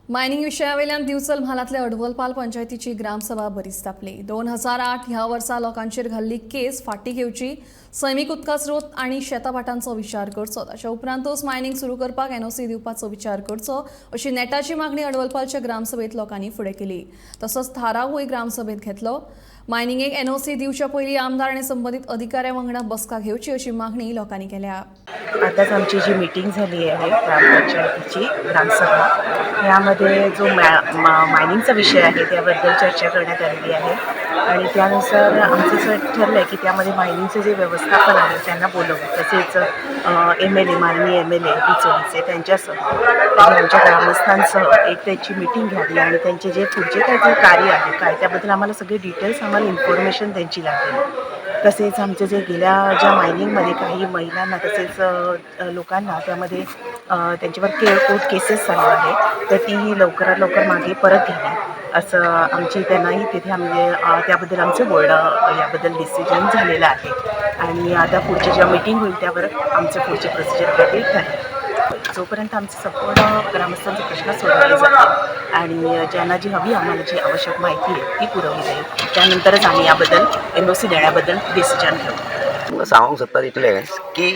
Mining विशयावेल्यान Bicholim म्हालांतल्या अडवलपाल पंचायतीची ग्रामसभा बरीच तापली। 2008 ह्या वर्सा लोकांचेर घाल्ली केस फाटी घेवची, सैमीक उदका स्रोत आणि शेताभाटांचो विचार करचो, ताच्या उपरांतूच मायनिंग सुरू करपाक एनओसी दिवपाचो विचार करचो अशी नेटाची मागणी अडवलपालच्या ग्रामसभेत लोकांनी फुडें केली। तसोच थारावूय ग्रामसभेत घेतलो। मायनिंगेक एनओसी दिवच्या पयलीं आमदार आणि संबंधित अधिकाऱ्यां वांगडा बसका घेवची अशी मागणी लोकांनी केल्या। आताच आमची जी मीटिंग झाली आहे ग्रामपंचायतीची ग्रामसभा, यामध्ये जो मायनिंगचा विषय आहे त्याबद्दल चर्चा करण्यात आलेली आहे आणि त्यानुसार आमचं असं ठरलं आहे की त्यामध्ये मायनिंगचं जे व्यवस्थापन आहे त्यांना बोलवू, तसेच MLA माननीय MLA बिचोलीचे त्यांच्यासह आमच्या ग्रामस्थांसह एक त्यांची मीटिंग घ्यावी आणि त्यांचे जे पुढचे काय जे कार्य आहे काय त्याबद्दल आम्हाला सगळे डिटेल्स आम्हाला इन्फॉर्मेशन त्यांची लागेल। तसेच आमचे जे गेल्या ज्या मायनिंगमध्ये काही महिलांना तसेच लोकांना त्यामध्ये त्यांच्यावर कोर्ट केसेस चालू आहे तर तीही लवकरात लवकर मागे परत घ्यावी असं आमची त्यांनाही तिथे आम्ही त्याबद्दल आमचं बोलणं याबद्दल डिसिजन झालेलं आहे आणि आता पुढची जेव्हा मीटिंग होईल त्यावर आमचं पुढचे प्रोसिजर काय ठरेल। जोपर्यंत आमचं संपूर्ण ग्रामस्थांचे प्रश्न सोडवले जातील आणि ज्यांना जी हवी आम्हाला जी आवश्यक माहिती आहे ती पुरवली जाईल, त्यानंतरच आम्ही याबद्दल एनओसी देण्याबद्दल डिसिजन घेऊ। सांगूंक सोदता इतलेंच की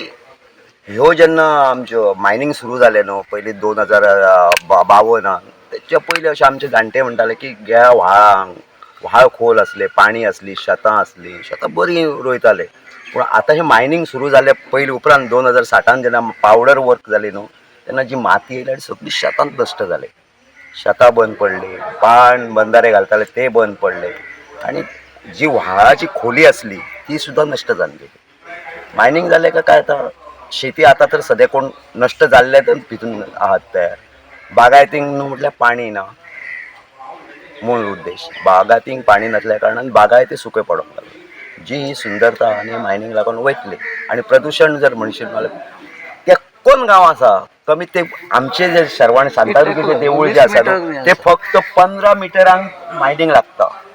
ह्यो जेन्ना आमच्यो मायनिंग सुरू जालें न्हू पयलीं 2052 तेच्या पयलीं अशें आमचे जाणटे म्हणटाले की ह्या व्हाळ खोल आसले, पाणी आसली, शेतां बरीं रोयताले। पूण आतां हें मायनिंग सुरू जाले पयलीं उपरांत 2060 जेन्ना पावडर वर्क जाली न्हू तेन्ना जी माती येयली आनी सगळी शेतांत नश्ट जाले, शेतां बंद पडली, पाण बंदारे घालताले ते बंद पडले आणि जी व्हाळाची खोली आसली ती सुद्दां नश्ट जाल्ली। मायनिंग जालें काय आतां शेती आतां तर सद्या कोण नश्ट जाल्ले तर भितून आहात ते बागायतींक न्हू म्हटल्यार पाणी ना, मूळ उद्देश बागायतींक पाणी नासल्या कारणान बागायती सुके पडोंक लागले। जी ही सुंदरता आनी मायनिंग लागून वयतली आणि प्रदूषण जर म्हणशीत जाल्यार ते कोण गांव आसा कमीत ते आमचे जे शर्वण शांतादुर्गेचे देवूळ जे आसा ते फक्त 15 मिटरांक मायनिंग लागता।